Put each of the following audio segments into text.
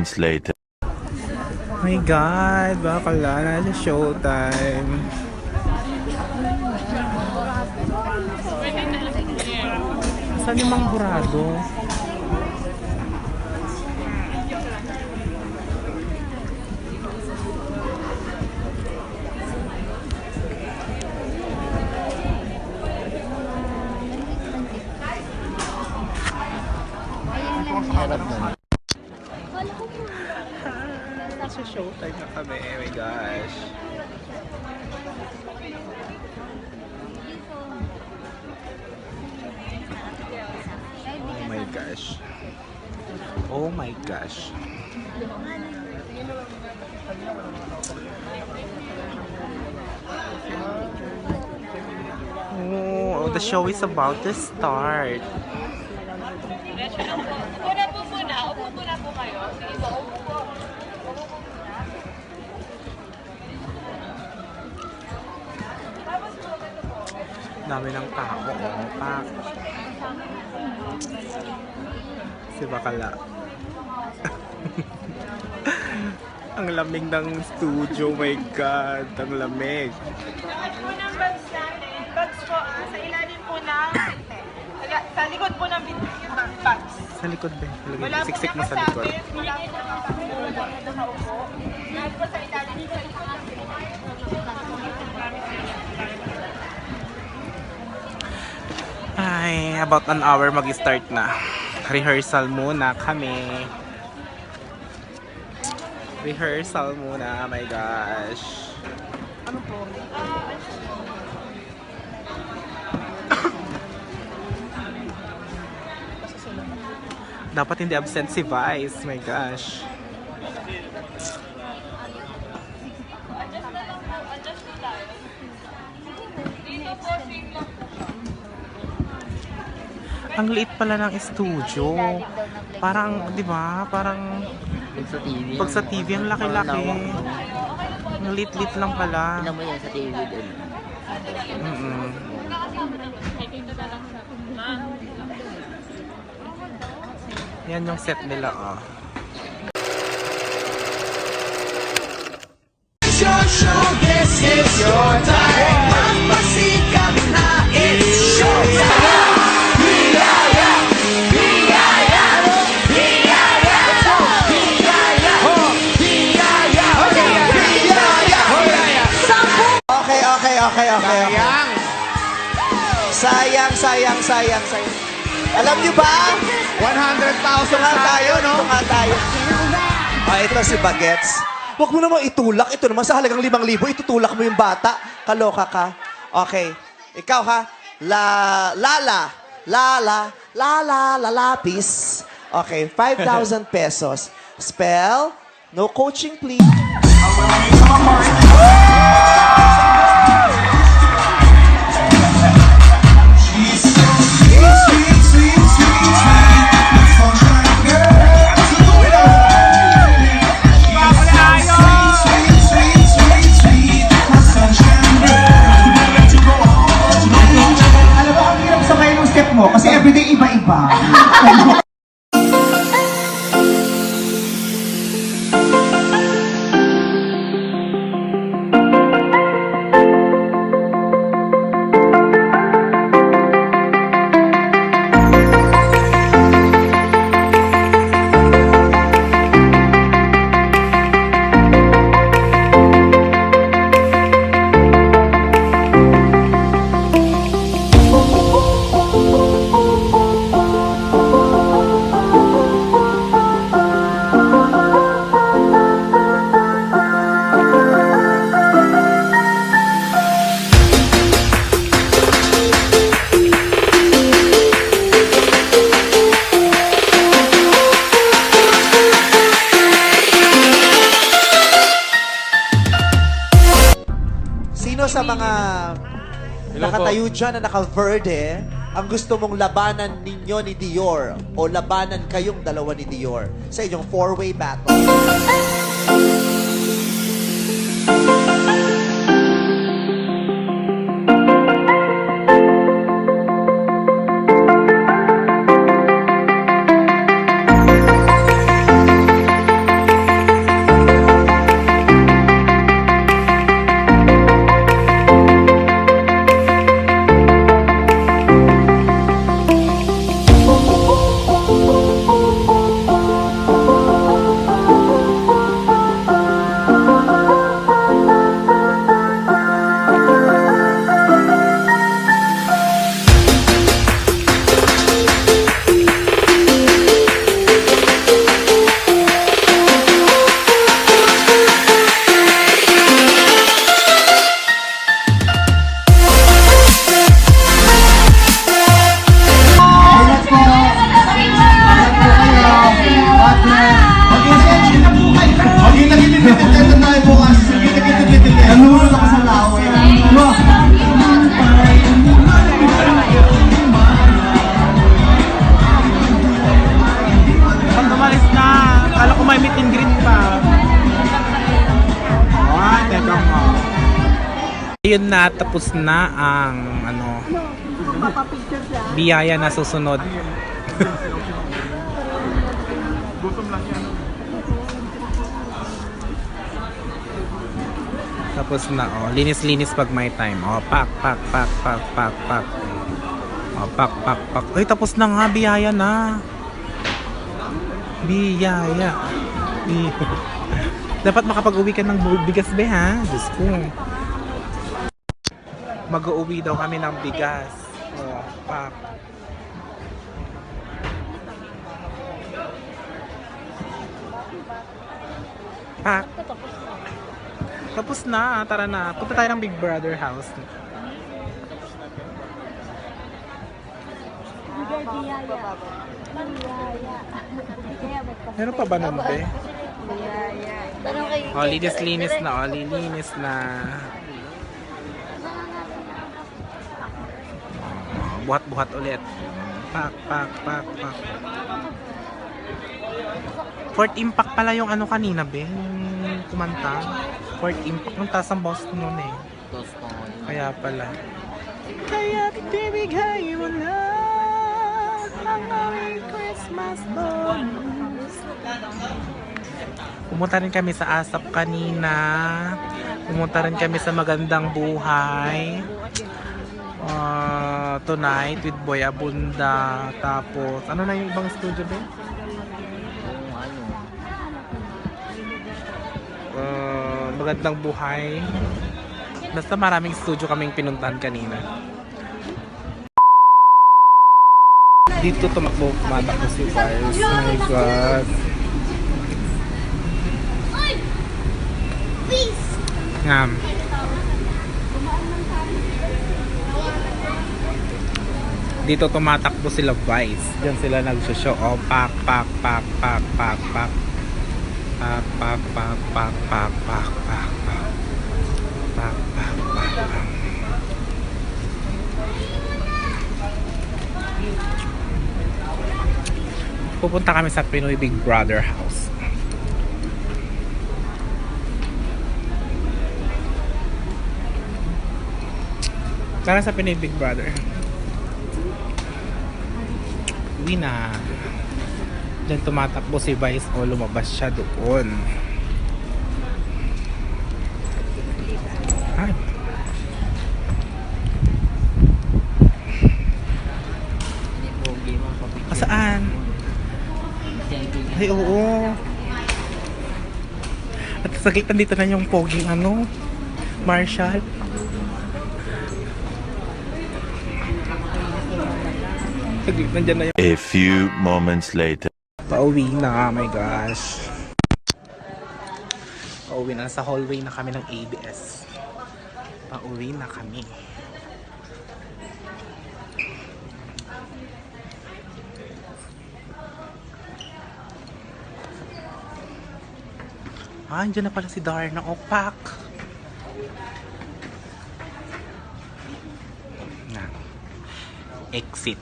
moments later. My God, bakala na sa showtime. Saan yung mga burado? Sa showtime na kami, oh my gosh. Oh my gosh. Oh my gosh. Oh, the show is about to start. Upo na po kayo. Sige po, upo po. Dami ng tao, oh, pak. Si Bakala. Ang lamig ng studio, my God. Ang lamig. Lahat po ng bags natin, bags po sa ilalim po ng sa likod po ng bags. Sa likod ba? Wala po Siksik mo sa likod. nakasabit, wala po nakasabit, wala po nakaupo. Lahat po sa ilalim sa likod ng Ay, about an hour mag-start na. Rehearsal muna kami. Rehearsal muna, oh my gosh. Ano po? Dapat hindi absent si Vice, my gosh. Ang liit pala ng studio. Parang, di ba? Parang pag sa TV ang laki-laki. Ang liit-liit lang pala. Tingnan mo yan sa TV din. Yan yung set nila, oh. This is your time. Magpasikap na, it's showtime. Okay. Sayang. Alam niyo ba? 100,000 nga tayo, no? Ito nga tayo. Ito si Bagets. Huwag mo naman itulak. Ito naman sa halagang 5,000, itutulak mo yung bata. Kaloka ka. Okay. Ikaw ha. Lalapis. Okay, 5,000 pesos. Spell. No coaching, please. Kasi everyday iba-iba. Sa mga nakatayo dyan na naka-verde, ang gusto mong labanan ninyo ni Dior o labanan kayong dalawa ni Dior sa inyong four-way battle. ayun na, tapos na ang biyaya na susunod. Tapos na, linis-linis pag may time. Pak. Pak. Ay, tapos na nga, biyaya na. Biyaya. Dapat makapag-uwi ka ng bigas, be, ha? Diyos ko. Mag-uwi daw kami ng bigas. Pak. Pak. Tapos na, tara na. Punta tayo ng Big Brother house. Meron pa ba nun, be? Linis-linis na, linis na. Buhat-buhat ulit. Pak. Fort Impact pala yung kanina, be. Yung kumanta. Fort Impact. Nung taas ang Boston nun eh. Kaya pala. Kaya bibigay mo na ang aming Christmas bonus. Pumunta rin kami sa ASAP kanina. Pumunta rin kami sa Magandang Buhay. Tonight with Boy Abunda. Tapos, ano na yung ibang studio ba? Magandang Buhay. Basta maraming studio kaming pinuntahan kanina. Dito tumakbo si Vars. Oh my God. Ngam. Dito tumatakbo sila Vice. Diyan sila nag-show. Pak. Pupunta kami sa Pinoy Big Brother house. Tara sa Pinoy Big Brother. Uwi na. Diyan tumatakbo si Vice o lumabas siya doon. Ay. Saan? Ay, oo. At sa gitna dito na yung poging Marshall. Sa gitna dyan na yung... A few moments later. Pauwi na, oh my gosh. Pauwi na, sa hallway na kami ng ABS. Pauwi na kami. Andiyan na pala si Darna. Pak. Exit.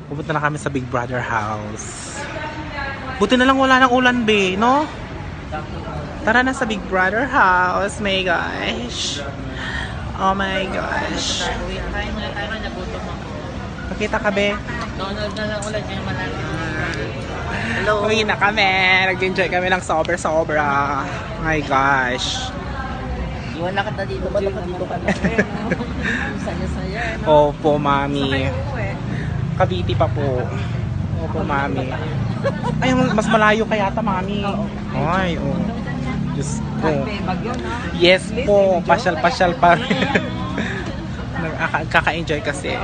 Pupunta na kami sa Big Brother house. Buti na lang wala ng ulan, be, no? Tara na sa Big Brother house, my gosh. Oh my gosh. Pakita ka, be? Hello. Uwi na kami. Nag-enjoy kami ng sobra-sobra. My gosh. Iwan na kita dito. Ba't dito ka na? Saya-saya. Opo, mami. Cavite pa po. Opo, mami. Ay, mas malayo kaya yata, mami. Ay, oh. Diyos ko. Yes po. Pasyal-pasyal pa rin. Kaka-enjoy kasi.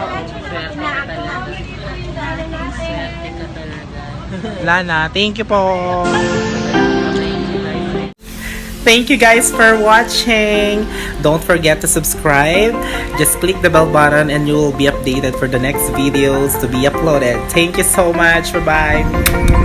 Lana, thank you po. Thank you guys for watching. Don't forget to subscribe. Just click the bell button and you will be updated for the next videos to be uploaded. Thank you so much. Bye-bye.